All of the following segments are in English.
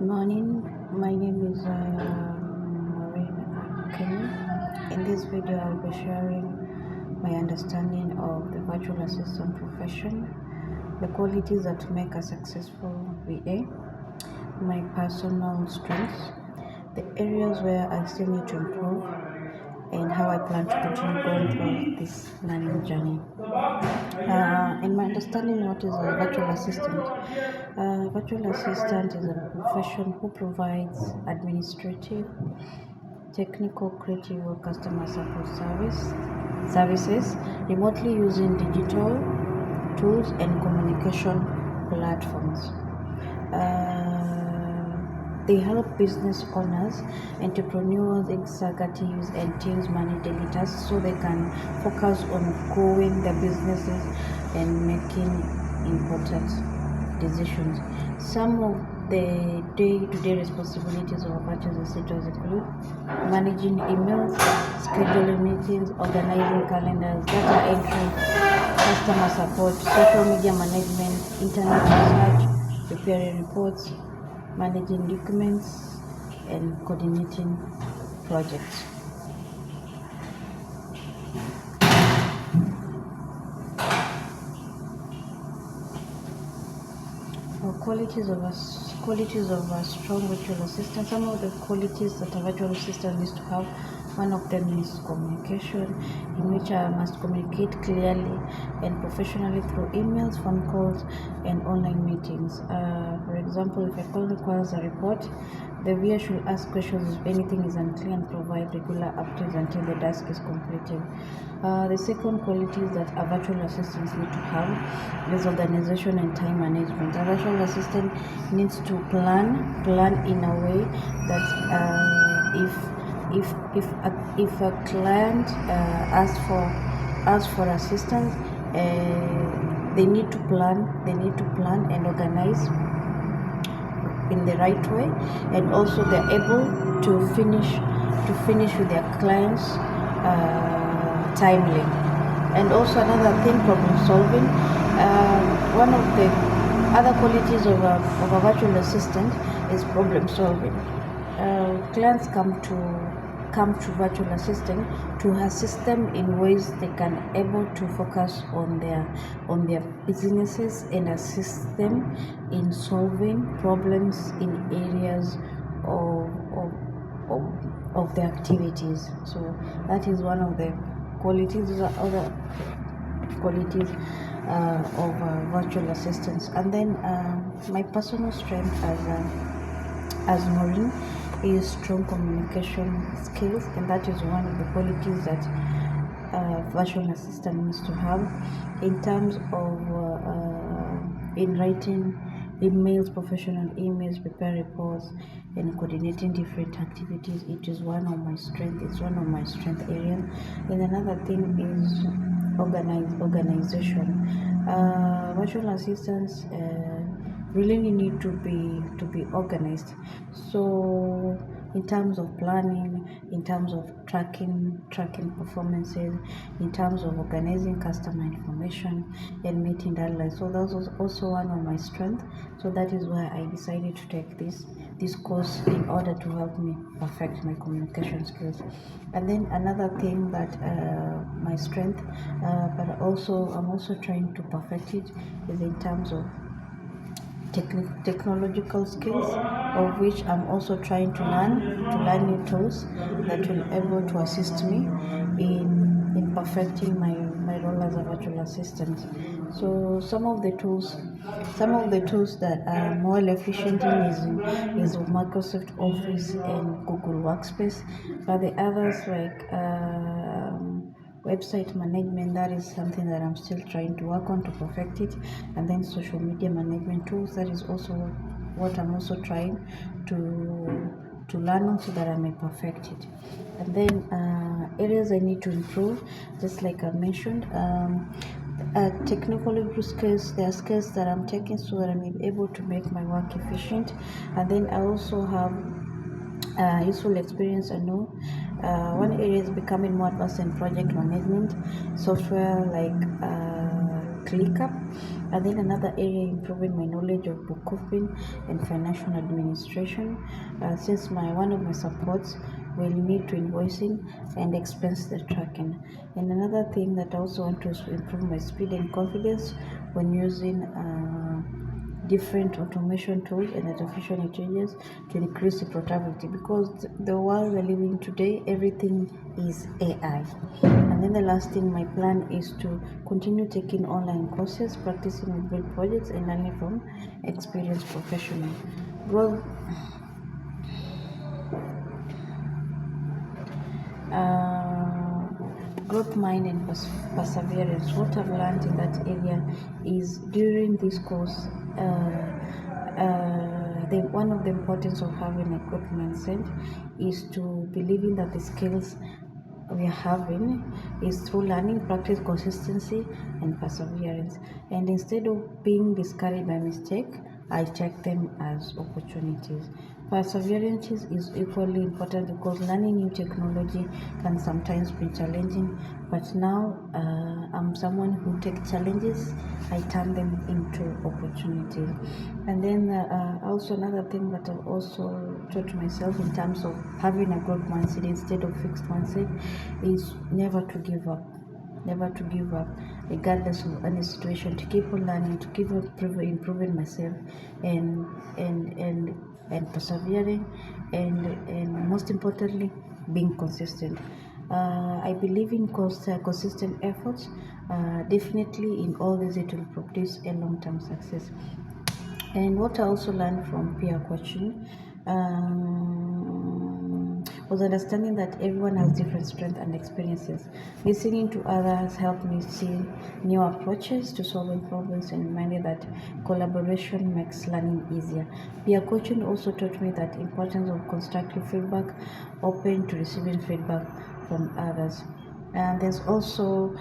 Morning, my name is Maureen Kenny. In this video, I'll be sharing my understanding of the virtual assistant profession, the qualities that make a successful VA, my personal strengths, the areas where I still need to improve, and how I plan to continue going through this learning journey. In my understanding, what is a virtual assistant? A virtual assistant is a profession who provides administrative, technical, creative, or customer support services remotely using digital tools and communication platforms. They help business owners, entrepreneurs, executives, and teams manage daily tasks so they can focus on growing their businesses and making important decisions. Some of the day-to-day responsibilities of a virtual assistant include managing emails, scheduling meetings, organizing calendars, data entry, customer support, social media management, internet research, preparing reports, managing documents, and coordinating projects. Qualities of a strong virtual assistant. Some of the qualities that a virtual assistant needs to have. One of them is communication, in which I must communicate clearly and professionally through emails, phone calls, and online meetings. For example, if a call requires a report, the viewer should ask questions if anything is unclear and provide regular updates until the task is completed. The second quality that a virtual assistant needs to have is organization and time management. A virtual assistant needs to plan in a way that if a client asks for assistance, they need to plan and organize in the right way, and also they're able to finish with their clients timely. And also another thing, problem solving. One of the other qualities of a virtual assistant is problem solving. Clients come to virtual assistant to assist them in ways they can able to focus on their businesses and assist them in solving problems in areas of their activities. So that is one of the qualities. These are other qualities of virtual assistants. And then my personal strength as Maureen is strong communication skills, and that is one of the qualities that virtual assistant needs to have in terms of in writing emails, professional emails, prepare reports, and coordinating different activities. It is one of my strength. It's one of my strength areas. And another thing is organization. Virtual assistants really need to be organized. So in terms of planning, in terms of tracking performances, in terms of organizing customer information and meeting deadlines. So that was also one of my strengths. So that is why I decided to take this course in order to help me perfect my communication skills. And then another thing that my strength, but I'm also trying to perfect it, is in terms of technological skills, of which I'm also trying to learn new tools that will able to assist me in perfecting my role as a virtual assistant. So some of the tools that are more efficient is Microsoft Office and Google Workspace, but the others like website management, that is something that I'm still trying to work on to perfect it. And then social media management tools, that is also what I'm also trying to learn on so that I may perfect it. And then areas I need to improve, just like I mentioned, technical skills. There are skills that I'm taking so that I'm able to make my work efficient. And then I also have useful experience. I know one area is becoming more advanced in project management software like ClickUp. And then another area, improving my knowledge of bookkeeping and financial administration, since one of my supports will need to invoicing and expense the tracking. And another thing that I also want to improve my speed and confidence when using different automation tools and artificial intelligence to increase the productivity, because the world we're living today, everything is AI. And then the last thing, my plan is to continue taking online courses, practicing with real projects, and learning from experienced professionals. Growth, growth mind and perseverance. What I've learned in that area is during this course, one of the importance of having a growth mindset is to believing that the skills we are having is through learning, practice, consistency, and perseverance. And instead of being discouraged by mistake, I take them as opportunities. Perseverance is equally important because learning new technology can sometimes be challenging, but now I'm someone who takes challenges, I turn them into opportunities. And then also another thing that I've also taught myself in terms of having a growth mindset instead of fixed mindset is never to give up. Never to give up, regardless of any situation. To keep on learning, to keep on improving myself, and persevering, and most importantly, being consistent. I believe in consistent efforts. Definitely, in all this, it will produce a long-term success. And what I also learned from peer coaching was understanding that everyone has different strengths and experiences. Listening to others helped me see new approaches to solving problems and reminded that collaboration makes learning easier. Peer coaching also taught me that importance of constructive feedback, open to receiving feedback from others. And it's also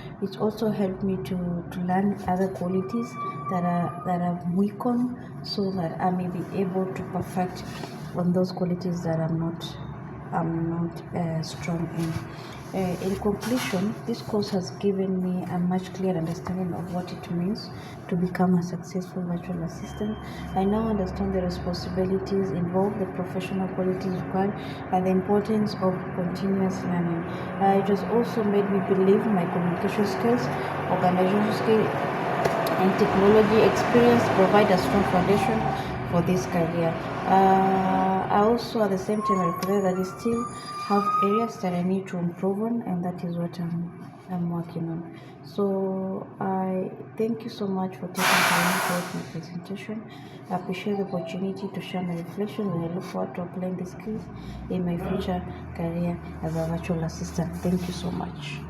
helped me to learn other qualities that I'm weak on, so that I may be able to perfect on those qualities that I'm not strong in. In conclusion, this course has given me a much clearer understanding of what it means to become a successful virtual assistant. I now understand the responsibilities involved, the professional qualities required, and the importance of continuous learning. It has also made me believe my communication skills, organizational skills, and technology experience provide a strong foundation for this career. I also, at the same time, I recognize that I still have areas that I need to improve on, and that is what I'm working on. So I thank you so much for taking time to watch my presentation. I appreciate the opportunity to share my reflections, and I look forward to applying these skills in my future career as a virtual assistant. Thank you so much.